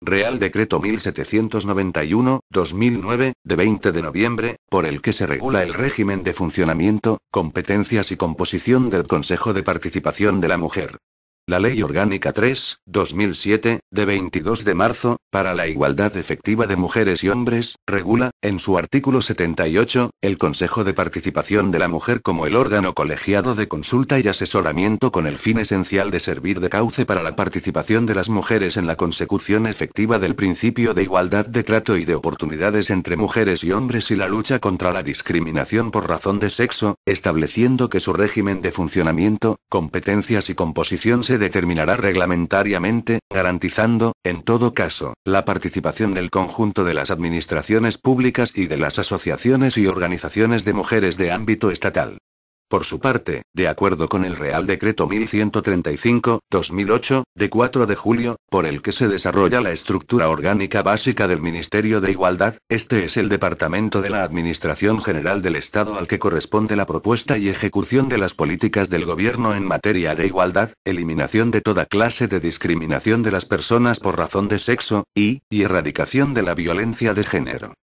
Real Decreto 1791/2009, de 20 de noviembre, por el que se regula el régimen de funcionamiento, competencias y composición del Consejo de Participación de la Mujer. La Ley Orgánica 3/2007, de 22 de marzo, para la igualdad efectiva de mujeres y hombres, regula, en su artículo 78, el Consejo de Participación de la Mujer como el órgano colegiado de consulta y asesoramiento con el fin esencial de servir de cauce para la participación de las mujeres en la consecución efectiva del principio de igualdad de trato y de oportunidades entre mujeres y hombres y la lucha contra la discriminación por razón de sexo, estableciendo que su régimen de funcionamiento, competencias y composición se determinará reglamentariamente, garantizando, en todo caso, la participación del conjunto de las administraciones públicas y de las asociaciones y organizaciones de mujeres de ámbito estatal. Por su parte, de acuerdo con el Real Decreto 1135/2008, de 4 de julio, por el que se desarrolla la estructura orgánica básica del Ministerio de Igualdad, este es el departamento de la Administración General del Estado al que corresponde la propuesta y ejecución de las políticas del Gobierno en materia de igualdad, eliminación de toda clase de discriminación de las personas por razón de sexo, y erradicación de la violencia de género.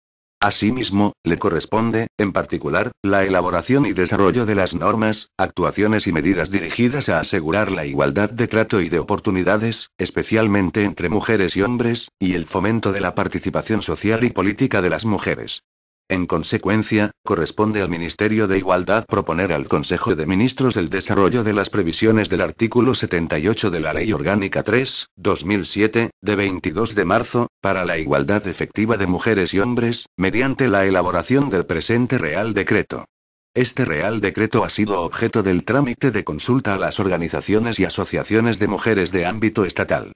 Asimismo, le corresponde, en particular, la elaboración y desarrollo de las normas, actuaciones y medidas dirigidas a asegurar la igualdad de trato y de oportunidades, especialmente entre mujeres y hombres, y el fomento de la participación social y política de las mujeres. En consecuencia, corresponde al Ministerio de Igualdad proponer al Consejo de Ministros el desarrollo de las previsiones del artículo 78 de la Ley Orgánica 3/2007, de 22 de marzo, para la igualdad efectiva de mujeres y hombres, mediante la elaboración del presente Real Decreto. Este Real Decreto ha sido objeto del trámite de consulta a las organizaciones y asociaciones de mujeres de ámbito estatal.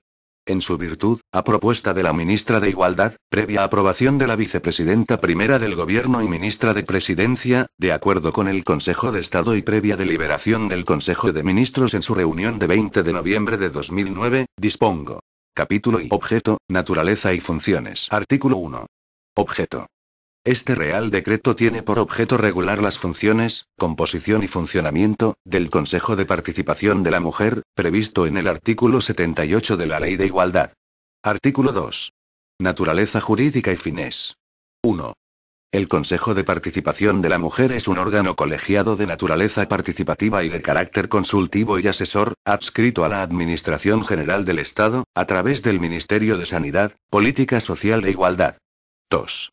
En su virtud, a propuesta de la ministra de Igualdad, previa aprobación de la vicepresidenta primera del Gobierno y ministra de Presidencia, de acuerdo con el Consejo de Estado y previa deliberación del Consejo de Ministros en su reunión de 20 de noviembre de 2009, dispongo. Capítulo y objeto, naturaleza y funciones. Artículo 1. Objeto. Este Real Decreto tiene por objeto regular las funciones, composición y funcionamiento, del Consejo de Participación de la Mujer, previsto en el artículo 78 de la Ley de Igualdad. Artículo 2. Naturaleza jurídica y fines. 1. El Consejo de Participación de la Mujer es un órgano colegiado de naturaleza participativa y de carácter consultivo y asesor, adscrito a la Administración General del Estado, a través del Ministerio de Sanidad, Política Social e Igualdad. 2.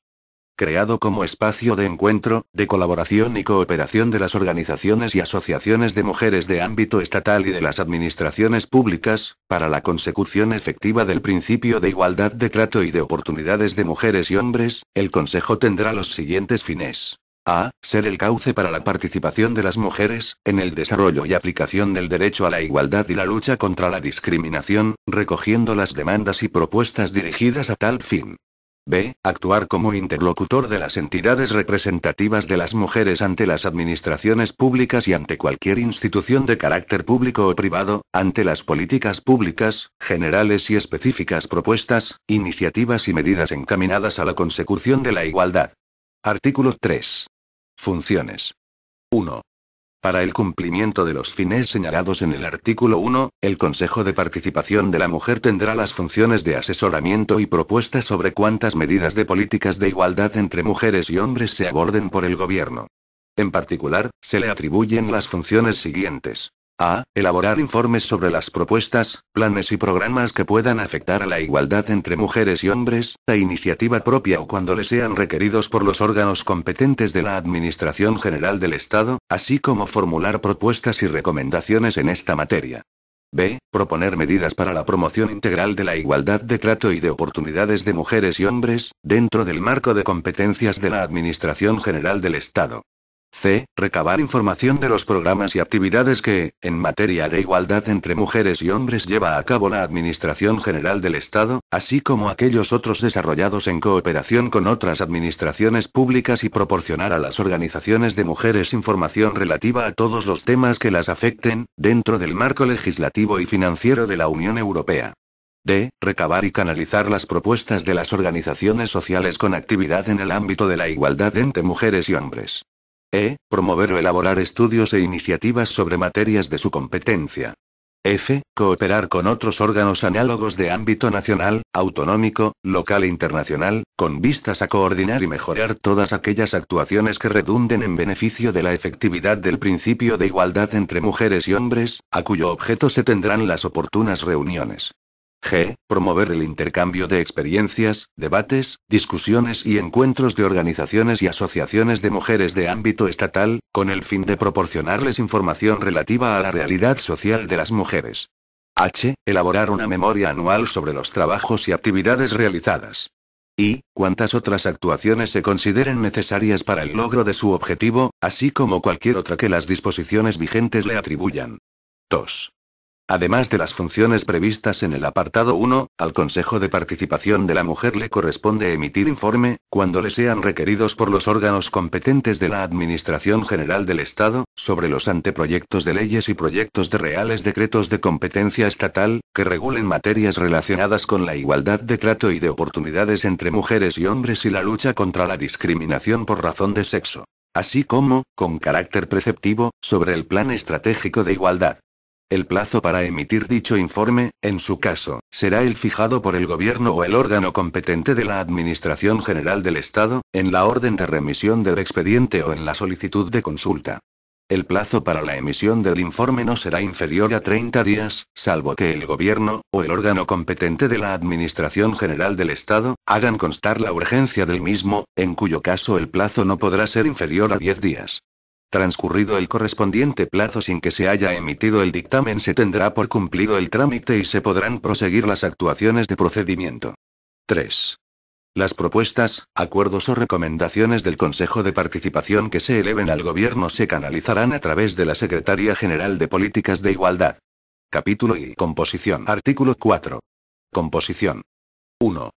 Creado como espacio de encuentro, de colaboración y cooperación de las organizaciones y asociaciones de mujeres de ámbito estatal y de las administraciones públicas, para la consecución efectiva del principio de igualdad de trato y de oportunidades de mujeres y hombres, el Consejo tendrá los siguientes fines. A. Ser el cauce para la participación de las mujeres, en el desarrollo y aplicación del derecho a la igualdad y la lucha contra la discriminación, recogiendo las demandas y propuestas dirigidas a tal fin. B. Actuar como interlocutor de las entidades representativas de las mujeres ante las administraciones públicas y ante cualquier institución de carácter público o privado, ante las políticas públicas, generales y específicas propuestas, iniciativas y medidas encaminadas a la consecución de la igualdad. Artículo 3. Funciones. 1. Para el cumplimiento de los fines señalados en el artículo 1, el Consejo de Participación de la Mujer tendrá las funciones de asesoramiento y propuestas sobre cuántas medidas de políticas de igualdad entre mujeres y hombres se aborden por el Gobierno. En particular, se le atribuyen las funciones siguientes. A. Elaborar informes sobre las propuestas, planes y programas que puedan afectar a la igualdad entre mujeres y hombres, a iniciativa propia o cuando le sean requeridos por los órganos competentes de la Administración General del Estado, así como formular propuestas y recomendaciones en esta materia. B. Proponer medidas para la promoción integral de la igualdad de trato y de oportunidades de mujeres y hombres, dentro del marco de competencias de la Administración General del Estado. C. Recabar información de los programas y actividades que, en materia de igualdad entre mujeres y hombres lleva a cabo la Administración General del Estado, así como aquellos otros desarrollados en cooperación con otras administraciones públicas y proporcionar a las organizaciones de mujeres información relativa a todos los temas que las afecten, dentro del marco legislativo y financiero de la Unión Europea. D. Recabar y canalizar las propuestas de las organizaciones sociales con actividad en el ámbito de la igualdad entre mujeres y hombres. E. Promover o elaborar estudios e iniciativas sobre materias de su competencia. F. Cooperar con otros órganos análogos de ámbito nacional, autonómico, local e internacional, con vistas a coordinar y mejorar todas aquellas actuaciones que redunden en beneficio de la efectividad del principio de igualdad entre mujeres y hombres, a cuyo objeto se tendrán las oportunas reuniones. G. Promover el intercambio de experiencias, debates, discusiones y encuentros de organizaciones y asociaciones de mujeres de ámbito estatal, con el fin de proporcionarles información relativa a la realidad social de las mujeres. H. Elaborar una memoria anual sobre los trabajos y actividades realizadas. Y, cuantas otras actuaciones se consideren necesarias para el logro de su objetivo, así como cualquier otra que las disposiciones vigentes le atribuyan. 2. Además de las funciones previstas en el apartado 1, al Consejo de Participación de la Mujer le corresponde emitir informe, cuando le sean requeridos por los órganos competentes de la Administración General del Estado, sobre los anteproyectos de leyes y proyectos de reales decretos de competencia estatal, que regulen materias relacionadas con la igualdad de trato y de oportunidades entre mujeres y hombres y la lucha contra la discriminación por razón de sexo. Así como, con carácter preceptivo, sobre el Plan Estratégico de Igualdad. El plazo para emitir dicho informe, en su caso, será el fijado por el Gobierno o el órgano competente de la Administración General del Estado, en la orden de remisión del expediente o en la solicitud de consulta. El plazo para la emisión del informe no será inferior a 30 días, salvo que el Gobierno, o el órgano competente de la Administración General del Estado, hagan constar la urgencia del mismo, en cuyo caso el plazo no podrá ser inferior a 10 días. Transcurrido el correspondiente plazo sin que se haya emitido el dictamen, se tendrá por cumplido el trámite y se podrán proseguir las actuaciones de procedimiento. 3. Las propuestas, acuerdos o recomendaciones del Consejo de Participación que se eleven al Gobierno se canalizarán a través de la Secretaría General de Políticas de Igualdad. Capítulo I. Composición. Artículo 4. Composición. 1.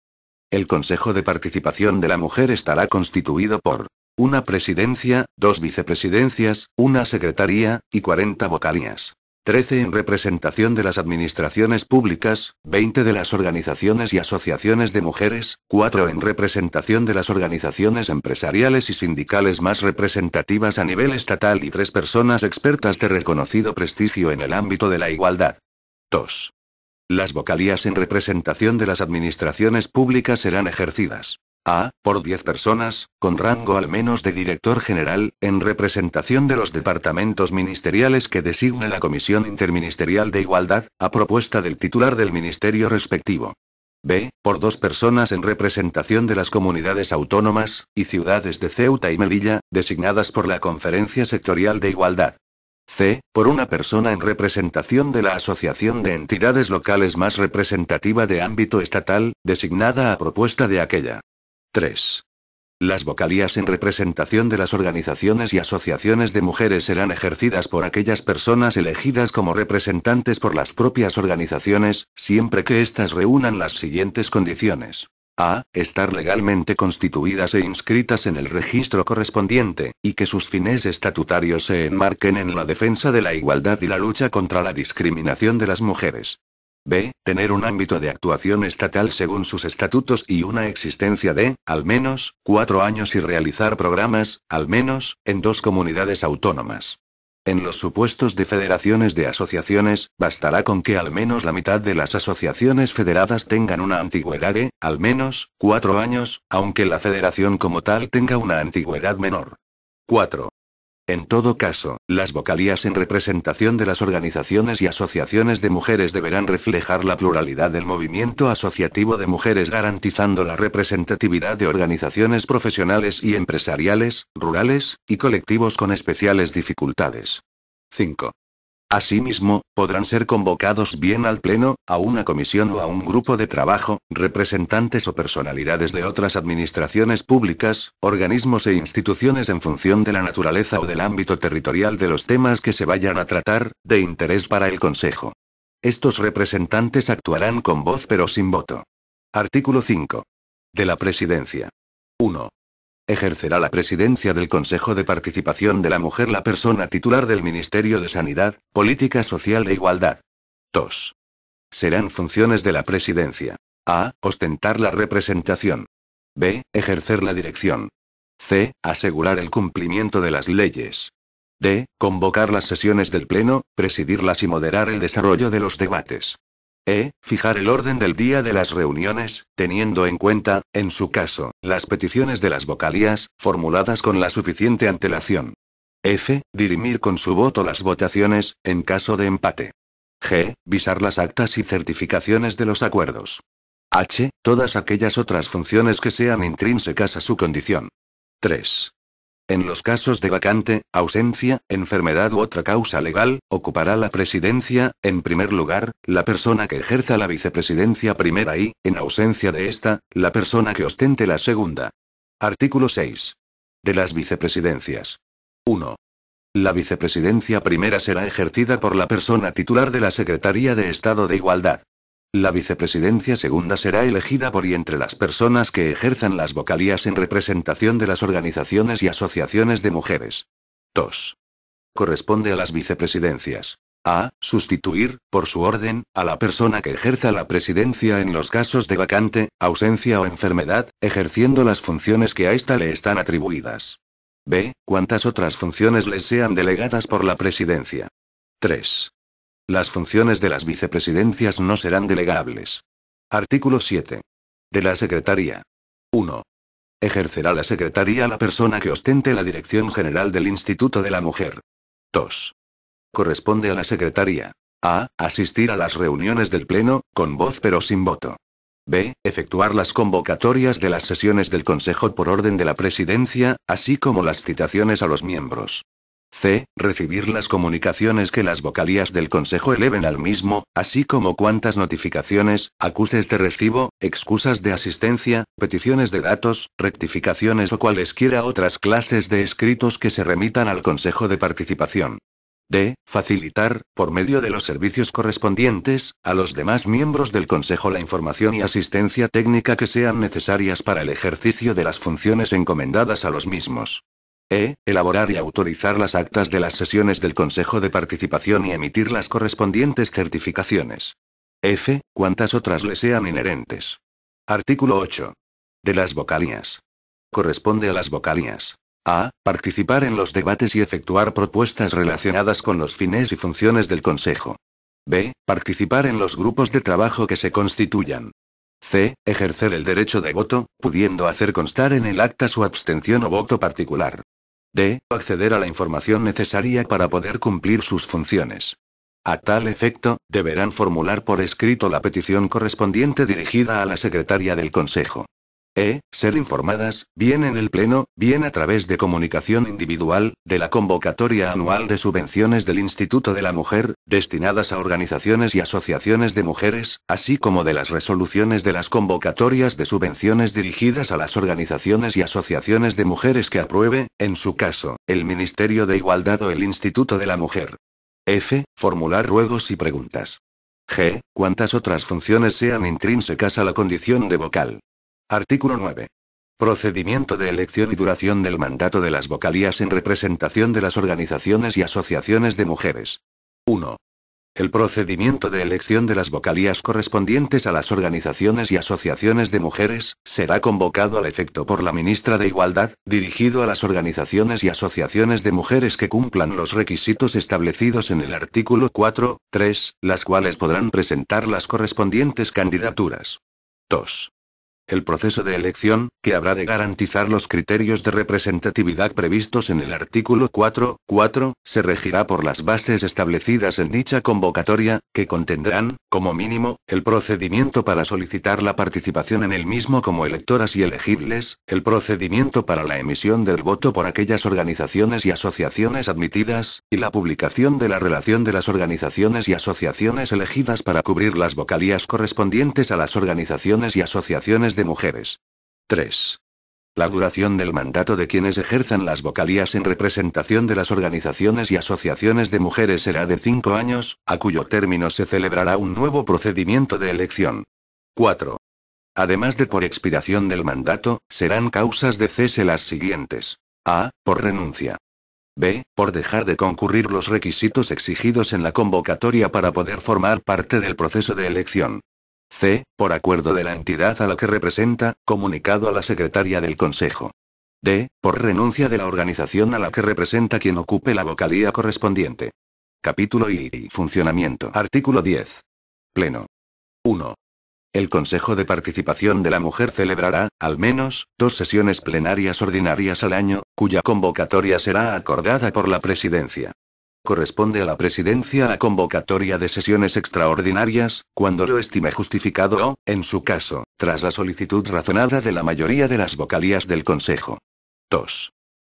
El Consejo de Participación de la Mujer estará constituido por una presidencia, 2 vicepresidencias, una secretaría, y 40 vocalías. 13 en representación de las administraciones públicas, 20 de las organizaciones y asociaciones de mujeres, 4 en representación de las organizaciones empresariales y sindicales más representativas a nivel estatal y 3 personas expertas de reconocido prestigio en el ámbito de la igualdad. 2. Las vocalías en representación de las administraciones públicas serán ejercidas a. Por 10 personas, con rango al menos de director general, en representación de los departamentos ministeriales que designe la Comisión Interministerial de Igualdad, a propuesta del titular del ministerio respectivo. B. Por 2 personas en representación de las comunidades autónomas, y ciudades de Ceuta y Melilla, designadas por la Conferencia Sectorial de Igualdad. C. Por 1 persona en representación de la Asociación de Entidades Locales más representativa de ámbito estatal, designada a propuesta de aquella. 3. Las vocalías en representación de las organizaciones y asociaciones de mujeres serán ejercidas por aquellas personas elegidas como representantes por las propias organizaciones, siempre que éstas reúnan las siguientes condiciones. A. Estar legalmente constituidas e inscritas en el registro correspondiente, y que sus fines estatutarios se enmarquen en la defensa de la igualdad y la lucha contra la discriminación de las mujeres. B. Tener un ámbito de actuación estatal según sus estatutos y una existencia de, al menos, 4 años y realizar programas, al menos, en 2 comunidades autónomas. En los supuestos de federaciones de asociaciones, bastará con que al menos la mitad de las asociaciones federadas tengan una antigüedad de, al menos, 4 años, aunque la federación como tal tenga una antigüedad menor. 4. En todo caso, las vocalías en representación de las organizaciones y asociaciones de mujeres deberán reflejar la pluralidad del movimiento asociativo de mujeres, garantizando la representatividad de organizaciones profesionales y empresariales, rurales, y colectivos con especiales dificultades. 5. Asimismo, podrán ser convocados bien al Pleno, a una comisión o a un grupo de trabajo, representantes o personalidades de otras administraciones públicas, organismos e instituciones en función de la naturaleza o del ámbito territorial de los temas que se vayan a tratar, de interés para el Consejo. Estos representantes actuarán con voz pero sin voto. Artículo 5. De la Presidencia. 1. Ejercerá la presidencia del Consejo de Participación de la Mujer la persona titular del Ministerio de Sanidad, Política Social e Igualdad. 2. Serán funciones de la presidencia. A. Ostentar la representación. B. Ejercer la dirección. C. Asegurar el cumplimiento de las leyes. D. Convocar las sesiones del Pleno, presidirlas y moderar el desarrollo de los debates. E. Fijar el orden del día de las reuniones, teniendo en cuenta, en su caso, las peticiones de las vocalías, formuladas con la suficiente antelación. F. Dirimir con su voto las votaciones, en caso de empate. G. Visar las actas y certificaciones de los acuerdos. H. Todas aquellas otras funciones que sean intrínsecas a su condición. 3. En los casos de vacante, ausencia, enfermedad u otra causa legal, ocupará la presidencia, en primer lugar, la persona que ejerza la vicepresidencia primera y, en ausencia de esta, la persona que ostente la segunda. Artículo 6. De las vicepresidencias. 1. La vicepresidencia primera será ejercida por la persona titular de la Secretaría de Estado de Igualdad. La vicepresidencia segunda será elegida por y entre las personas que ejerzan las vocalías en representación de las organizaciones y asociaciones de mujeres. 2. Corresponde a las vicepresidencias. A. Sustituir, por su orden, a la persona que ejerza la presidencia en los casos de vacante, ausencia o enfermedad, ejerciendo las funciones que a ésta le están atribuidas. B. Cuantas otras funciones les sean delegadas por la presidencia. 3. Las funciones de las vicepresidencias no serán delegables. Artículo 7. De la Secretaría. 1. Ejercerá la Secretaría la persona que ostente la dirección general del Instituto de la Mujer. 2. Corresponde a la Secretaría. A. Asistir a las reuniones del Pleno, con voz pero sin voto. B. Efectuar las convocatorias de las sesiones del Consejo por orden de la Presidencia, así como las citaciones a los miembros. C. Recibir las comunicaciones que las vocalías del Consejo eleven al mismo, así como cuantas notificaciones, acuses de recibo, excusas de asistencia, peticiones de datos, rectificaciones o cualesquiera otras clases de escritos que se remitan al Consejo de Participación. D. Facilitar, por medio de los servicios correspondientes, a los demás miembros del Consejo la información y asistencia técnica que sean necesarias para el ejercicio de las funciones encomendadas a los mismos. E. Elaborar y autorizar las actas de las sesiones del Consejo de Participación y emitir las correspondientes certificaciones. F. Cuantas otras le sean inherentes. Artículo 8. De las vocalías. Corresponde a las vocalías. A. Participar en los debates y efectuar propuestas relacionadas con los fines y funciones del Consejo. B. Participar en los grupos de trabajo que se constituyan. C. Ejercer el derecho de voto, pudiendo hacer constar en el acta su abstención o voto particular. D. Acceder a la información necesaria para poder cumplir sus funciones. A tal efecto, deberán formular por escrito la petición correspondiente dirigida a la Secretaría del Consejo. E. Ser informadas, bien en el Pleno, bien a través de comunicación individual, de la convocatoria anual de subvenciones del Instituto de la Mujer, destinadas a organizaciones y asociaciones de mujeres, así como de las resoluciones de las convocatorias de subvenciones dirigidas a las organizaciones y asociaciones de mujeres que apruebe, en su caso, el Ministerio de Igualdad o el Instituto de la Mujer. F. Formular ruegos y preguntas. G. Cuantas otras funciones sean intrínsecas a la condición de vocal. Artículo 9. Procedimiento de elección y duración del mandato de las vocalías en representación de las organizaciones y asociaciones de mujeres. 1. El procedimiento de elección de las vocalías correspondientes a las organizaciones y asociaciones de mujeres, será convocado al efecto por la ministra de Igualdad, dirigido a las organizaciones y asociaciones de mujeres que cumplan los requisitos establecidos en el artículo 4.3, las cuales podrán presentar las correspondientes candidaturas. 2. El proceso de elección, que habrá de garantizar los criterios de representatividad previstos en el artículo 4.4, se regirá por las bases establecidas en dicha convocatoria, que contendrán, como mínimo, el procedimiento para solicitar la participación en el mismo como electoras y elegibles, el procedimiento para la emisión del voto por aquellas organizaciones y asociaciones admitidas, y la publicación de la relación de las organizaciones y asociaciones elegidas para cubrir las vocalías correspondientes a las organizaciones y asociaciones de mujeres. 3. La duración del mandato de quienes ejerzan las vocalías en representación de las organizaciones y asociaciones de mujeres será de 5 años, a cuyo término se celebrará un nuevo procedimiento de elección. 4. Además de por expiración del mandato, serán causas de cese las siguientes. A. Por renuncia. B. Por dejar de concurrir los requisitos exigidos en la convocatoria para poder formar parte del proceso de elección. C. Por acuerdo de la entidad a la que representa, comunicado a la Secretaría del Consejo. D. Por renuncia de la organización a la que representa quien ocupe la vocalía correspondiente. Capítulo y funcionamiento. Artículo 10. Pleno. 1. El Consejo de Participación de la Mujer celebrará, al menos, 2 sesiones plenarias ordinarias al año, cuya convocatoria será acordada por la Presidencia. Corresponde a la Presidencia la convocatoria de sesiones extraordinarias, cuando lo estime justificado o, en su caso, tras la solicitud razonada de la mayoría de las vocalías del Consejo. 2.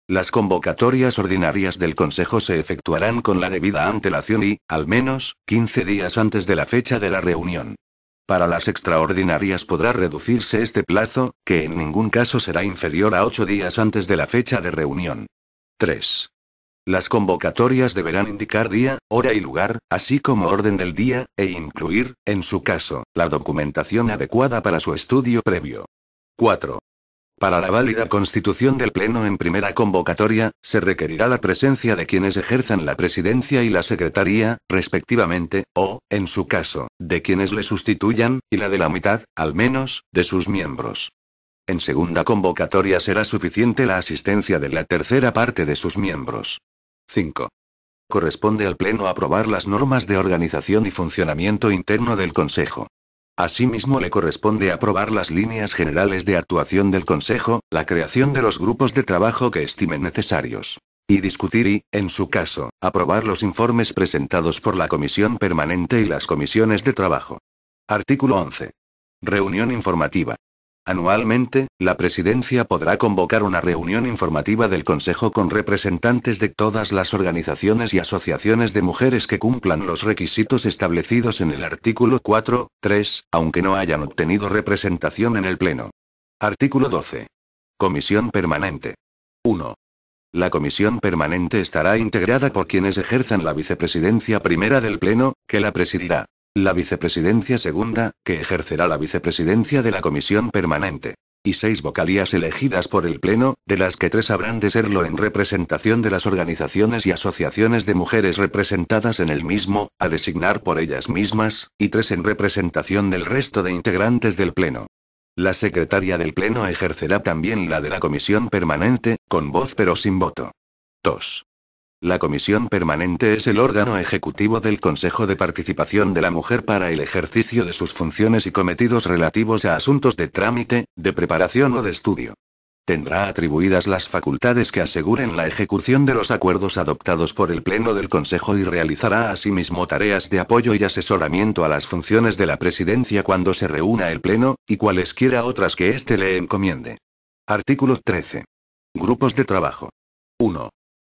Las convocatorias ordinarias del Consejo se efectuarán con la debida antelación y, al menos, 15 días antes de la fecha de la reunión. Para las extraordinarias podrá reducirse este plazo, que en ningún caso será inferior a 8 días antes de la fecha de reunión. 3. Las convocatorias deberán indicar día, hora y lugar, así como orden del día, e incluir, en su caso, la documentación adecuada para su estudio previo. 4. Para la válida constitución del Pleno en primera convocatoria, se requerirá la presencia de quienes ejerzan la presidencia y la secretaría, respectivamente, o, en su caso, de quienes le sustituyan, y la de la mitad, al menos, de sus miembros. En segunda convocatoria será suficiente la asistencia de la tercera parte de sus miembros. 5. Corresponde al Pleno aprobar las normas de organización y funcionamiento interno del Consejo. Asimismo le corresponde aprobar las líneas generales de actuación del Consejo, la creación de los grupos de trabajo que estimen necesarios. Y discutir y, en su caso, aprobar los informes presentados por la Comisión Permanente y las comisiones de trabajo. Artículo 11. Reunión informativa. Anualmente, la Presidencia podrá convocar una reunión informativa del Consejo con representantes de todas las organizaciones y asociaciones de mujeres que cumplan los requisitos establecidos en el artículo 4.3, aunque no hayan obtenido representación en el Pleno. Artículo 12. Comisión Permanente. 1. La Comisión Permanente estará integrada por quienes ejerzan la vicepresidencia primera del Pleno, que la presidirá. La vicepresidencia segunda, que ejercerá la vicepresidencia de la Comisión Permanente. Y 6 vocalías elegidas por el Pleno, de las que 3 habrán de serlo en representación de las organizaciones y asociaciones de mujeres representadas en el mismo, a designar por ellas mismas, y 3 en representación del resto de integrantes del Pleno. La secretaria del Pleno ejercerá también la de la Comisión Permanente, con voz pero sin voto. 2. La Comisión Permanente es el órgano ejecutivo del Consejo de Participación de la Mujer para el ejercicio de sus funciones y cometidos relativos a asuntos de trámite, de preparación o de estudio. Tendrá atribuidas las facultades que aseguren la ejecución de los acuerdos adoptados por el Pleno del Consejo y realizará asimismo tareas de apoyo y asesoramiento a las funciones de la Presidencia cuando se reúna el Pleno, y cualesquiera otras que éste le encomiende. Artículo 13. Grupos de trabajo. 1.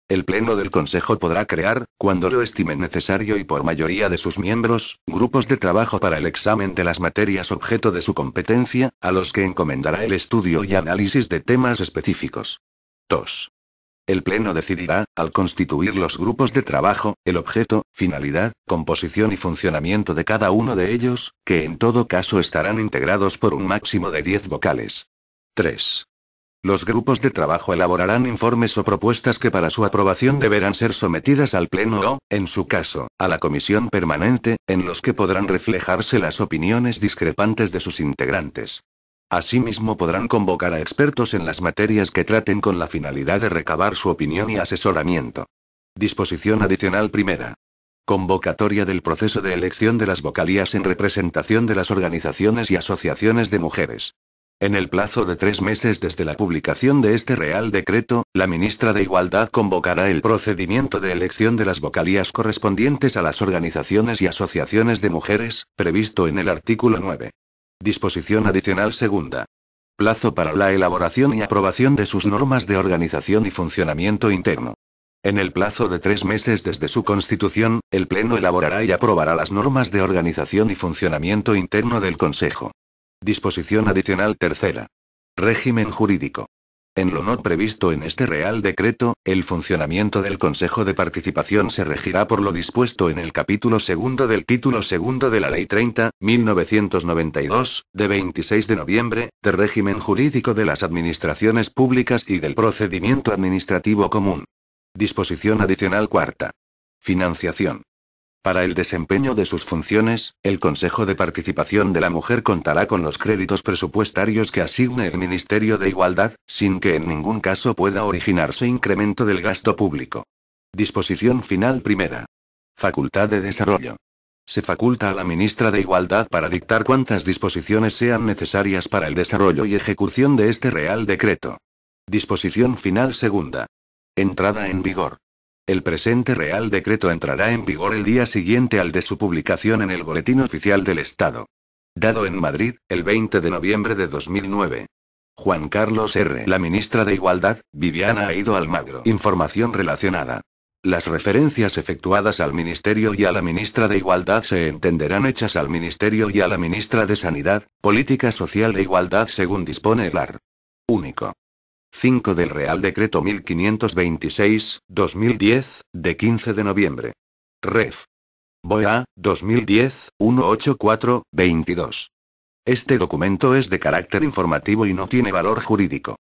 El Pleno del Consejo podrá crear, cuando lo estime necesario y por mayoría de sus miembros, grupos de trabajo para el examen de las materias objeto de su competencia, a los que encomendará el estudio y análisis de temas específicos. 2. El Pleno decidirá, al constituir los grupos de trabajo, el objeto, finalidad, composición y funcionamiento de cada uno de ellos, que en todo caso estarán integrados por un máximo de 10 vocales. 3. Los grupos de trabajo elaborarán informes o propuestas que para su aprobación deberán ser sometidas al Pleno o, en su caso, a la Comisión Permanente, en los que podrán reflejarse las opiniones discrepantes de sus integrantes. Asimismo podrán convocar a expertos en las materias que traten con la finalidad de recabar su opinión y asesoramiento. Disposición adicional primera. Convocatoria del proceso de elección de las vocalías en representación de las organizaciones y asociaciones de mujeres. En el plazo de 3 meses desde la publicación de este Real Decreto, la ministra de Igualdad convocará el procedimiento de elección de las vocalías correspondientes a las organizaciones y asociaciones de mujeres, previsto en el artículo 9. Disposición adicional segunda. Plazo para la elaboración y aprobación de sus normas de organización y funcionamiento interno. En el plazo de 3 meses desde su constitución, el Pleno elaborará y aprobará las normas de organización y funcionamiento interno del Consejo. Disposición adicional tercera. Régimen jurídico. En lo no previsto en este Real Decreto, el funcionamiento del Consejo de Participación se regirá por lo dispuesto en el capítulo segundo del título segundo de la Ley 30.1992, de 26 de noviembre, de régimen jurídico de las administraciones públicas y del procedimiento administrativo común. Disposición adicional cuarta. Financiación. Para el desempeño de sus funciones, el Consejo de Participación de la Mujer contará con los créditos presupuestarios que asigne el Ministerio de Igualdad, sin que en ningún caso pueda originarse incremento del gasto público. Disposición final primera. Facultad de desarrollo. Se faculta a la ministra de Igualdad para dictar cuantas disposiciones sean necesarias para el desarrollo y ejecución de este Real Decreto. Disposición final segunda. Entrada en vigor. El presente Real Decreto entrará en vigor el día siguiente al de su publicación en el Boletín Oficial del Estado. Dado en Madrid, el 20 de noviembre de 2009. Juan Carlos R. La ministra de Igualdad, Viviana Aido Almagro. Información relacionada. Las referencias efectuadas al Ministerio y a la ministra de Igualdad se entenderán hechas al Ministerio y a la ministra de Sanidad, Política Social e Igualdad según dispone el art. Único. 5 del Real Decreto 1526, 2010, de 15 de noviembre. Ref. BOEA, 2010, 184, 22. Este documento es de carácter informativo y no tiene valor jurídico.